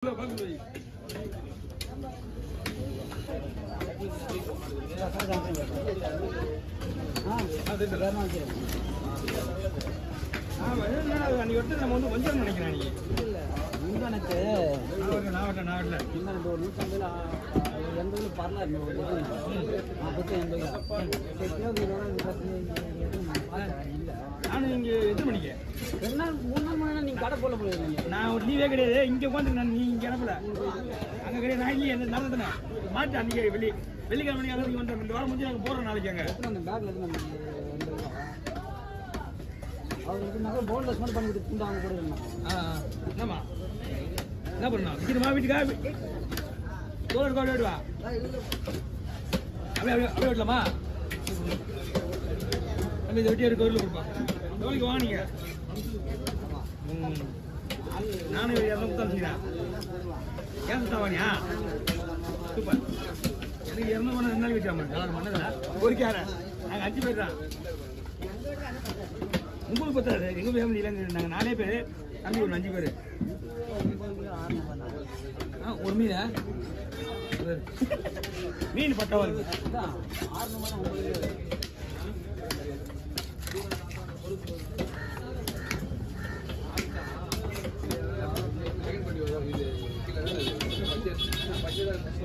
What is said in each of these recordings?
Hello அன்னைக்கு நம்ம வந்து கொஞ்சம் நினைக்கிறேன் நீ முந்தானத்து நாவட்டில் முந்தானத்து ஒரு 180 பரலாறு 40 நானும் இங்கே எது மணிக்கு 2 நாள் 3 நாள் மணி நீங்கள் கடை போல போயிருந்தீங்க. நான் ஒரு லீவே கிடையாது இங்கே உட்காந்து நான் நீ இங்கே கிளம்பல அங்கே கிடையாது நான் இல்லையே நடந்தேன் மாட்டேன் அன்றைக்கி வெள்ளிக்கிழமை மணி அங்கே வந்துட்டேன் 2 வாரம் முடிஞ்சு நாங்கள் போகிறோம் நாளைக்கு அங்கே அந்த பேக்கில் இருந்து அவருக்கு நகை போன்லெஸ் மட்டும் பண்ணி கொடுத்து அவங்க கூட இருந்தாங்க. என்னம்மா என்ன பண்ணணும் விற்கணுமா வீட்டுக்கா தோடு கோடு விடுவா அப்படியே விடலாமா அப்படி இதை வெட்டி எடுக்க ஊரில் கொடுப்பா தோழிக்கு வாங்கிங்க நானும் இரநூறு தான் வச்சுக்கிறேன் ஏன் வாணியா சூப்பர் எனக்கு 200 மணி 2 நாள் வச்சாம மண்ணதில் ஒரு கேரை நாங்கள் 5 பேர் தான் உங்களுக்கு பத்தாது எங்கள் ஃபேமிலியில் நாங்கள் 4 பேர் தம்பி ஒரு 5 பேர் ஒரு மீன் பட்டாவா இருக்கு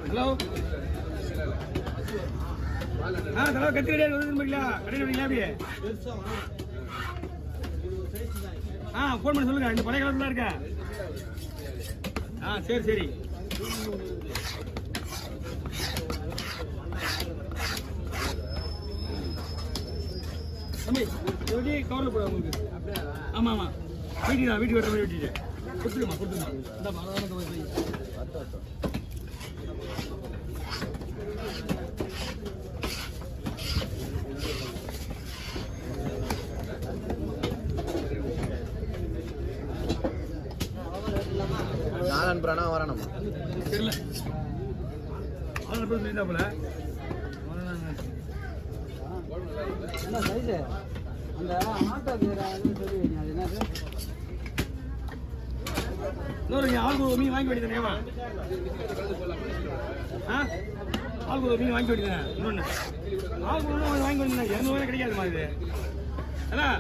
ஹலோ தலவா கத்தி கிடையாது வந்துருக்கீங்களா கடையில் வரீங்களா அப்படியே ஃபோன் பண்ணி சொல்லுங்க இந்த பழைய கலர்லாம் இருக்கா சரி தம்பி எப்படி கவரில் போட உங்களுக்கு ஆமாம் வீட்டுக்கு வர மாதிரி வெட்டிட்டு கொடுத்துருமா இந்த அனுப்புறானா வரணும் தெரியல போல என்ன சைஸு அந்த ஆட்டோ சொல்லி அது என்னது இன்னொரு ஆளுக்கு மீன் வாங்கி வேண்டியதானேவா ஆளுக்கு ஒரு மீன் வாங்கி வேண்டியதானே இன்னொன்று ஆளுக்கு ஒன்று வாங்கி வேண்டியது 200 கிடைக்காது மாதிரி அதான்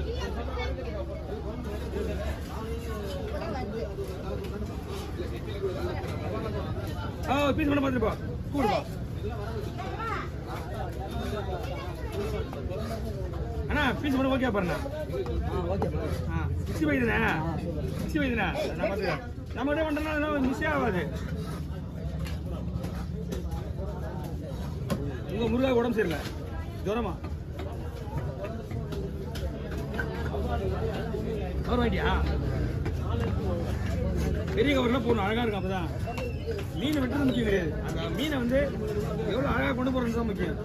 பீஸ் பண்ண பார்த்துருப்பா கூடுப்பா அண்ணா பீஸ் பண்ண ஓகே பாருண்ணா ஓகே 65 தானே 65 தானே நான் பார்த்துக்கிறேன் நம்ம கிட்டே பண்ணுறோம்னா மிஸ்ஸே ஆகாது உங்கள் முருகா உடம்பு சரியில்லை ஜுரமா கவர் வாங்கிட்டியா பெரிய கவர்லாம் போடணும் அழகாக இருக்கும் அப்போ தான் மீனை வெட்டுறது முக்கியம் கிடையாது அந்த மீனை வந்து எவ்வளோ அழகாக கொண்டு போகிறது தான் முக்கியம்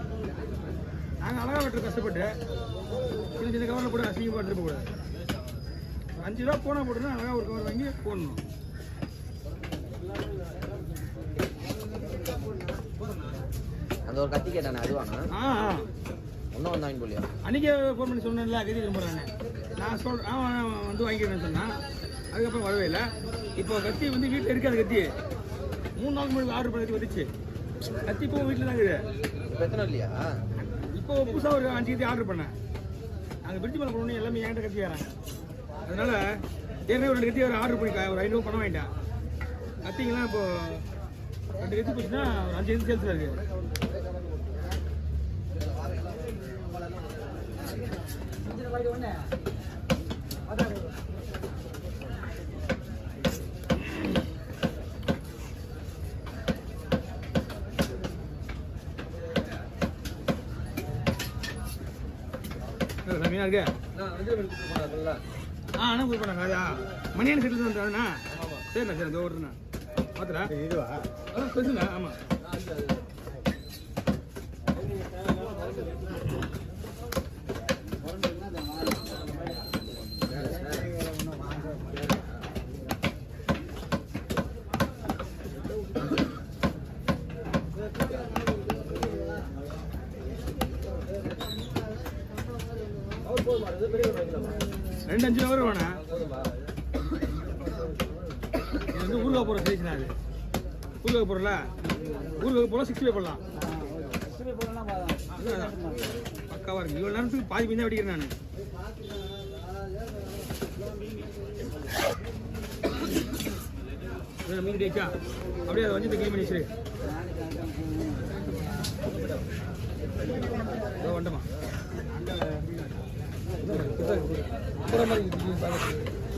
நாங்கள் அழகாக வெட்டுற கஷ்டப்பட்டு சின்ன கவரில் போட்டு அசிங்கமாக எடுத்துட்டு போகக்கூடாது 5 ரூபா போனால் போட்டுன்னா அழகாக ஒரு கவர் வாங்கி போடணும் அந்த ஒரு கத்தி கேட்டானே அதுவானா ஒன்றும் வந்து வாங்கி போலியா அன்றைக்கே ஃபோன் பண்ணி சொன்னேன்ல கத்தி திரும்புறானே நான் வந்து வாங்கிக்கிறேன்னு சொன்னான் அதுக்கப்புறம் வரவே இல்லை இப்போ கத்தி வந்து வீட்டில் இருக்காது கத்தி 3 நாள் முன்னாடி ஆர்டர் பண்ணி வந்துச்சு கத்தி இப்போ வீட்டில் தான் இருக்குது இப்போ எத்தனை இல்லையா இப்போ புதுசாக ஒரு 5 கத்தி ஆர்டர் பண்ணேன் நாங்கள் பிரிட்ஜ் மேலே போனோன்னு எல்லாமே என்கிட்ட கத்தி வராங்க அதனால் ஏற்கனவே ஒரு 2 கத்தி ஆர்டர் பண்ணி ஒரு 500 பணம் வாங்கிட்டேன் கத்திங்கெல்லாம் இப்போ 2 கத்தி போச்சுன்னா ஒரு 5 கத்தி சேல்ஸில் இருக்குது மீனா இருக்கு அண்ணா கூப்பிட்டு போனாங்க அதா மணியான செட்டில் வந்துட்டாங்கண்ணா சரிண்ணா சரி இந்த ஓடுறேண்ணா பார்த்துடா இதுவா பெருசுண்ணா ஆமாம் ரெண்டு 5 ரூபா வேணா இது வந்து ஊருகா போகிற சைஸ்னா அது ஊறுகாய் போடல ஊறுகாய் போடலாம் 65 போடலாம் எக்ஸ்ரே போடலாம் பக்காவாக இருக்கு இவ்வளோ நேரத்துக்கு பாதி மீன் தான் வெடிக்கிறேன் நான் மீன் டேச்சா அப்படியே அதை வந்து க்ளீன் பண்ணி வச்சிரு வண்டமா பூரா மாதிரி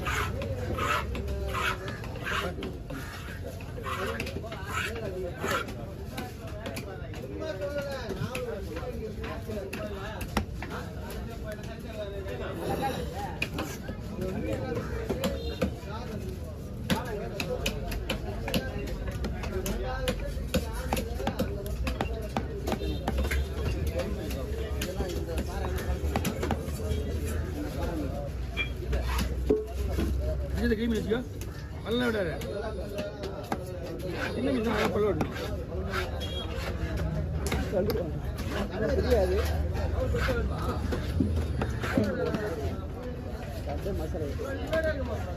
இதை க்ளீன் பண்ணி வச்சுக்கோ பல்ல விடாது என்ன மீன் தான் பல்ல விடணும் தெரியாது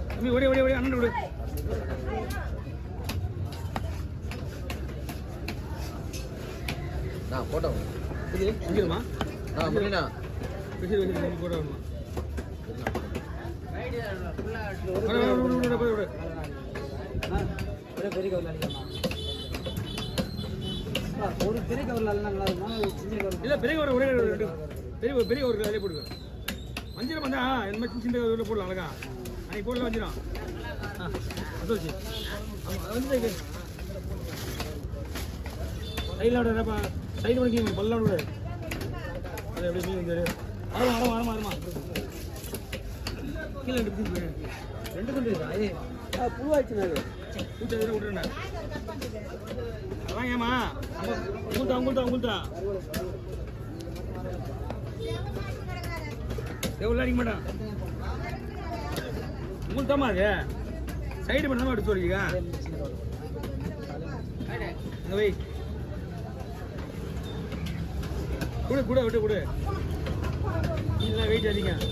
தம்பி ஓடி ஓடி ஓடி அண்ணன் விடு நான் போட்டோ இது முடியுமா முடியுண்ணா விசிறு விசிறு போட வருமா பெரிய கவரில் அடிக்கலாமா ஒரு பெரிய கவரில் நல்லா இருக்குமா சின்ன கவர் இல்லை பெரிய ஒரு ஒரே பெரிய பெரிய ஒரு அதிலே போட்டுக்க வஞ்சிரம் வந்தா இந்த மாதிரி சின்ன கவரில் போடலாம் அழகா அன்னைக்கு போடல வஞ்சிரம் அது வச்சு ஆமாம் அது வந்து சைடில் விடுறப்பா சைடு பண்ணிக்க பல்லாம் விடு அது எப்படி மீன் வந்து வரமா கீழே ரெண்டு கொண்டு அது புழுவாயிடுச்சுண்ணா கூட்ட விட்டுறேன் அதான் ஏமா உங்கள்தா எவ்வளோ அடிக்க மாட்டான் உங்களுக்கு தாமா அது சைடு பண்ணாமல் எடுத்து வரீங்க இந்த வை கூட விட்டு கொடு இல்லை வெயிட் அதிகம்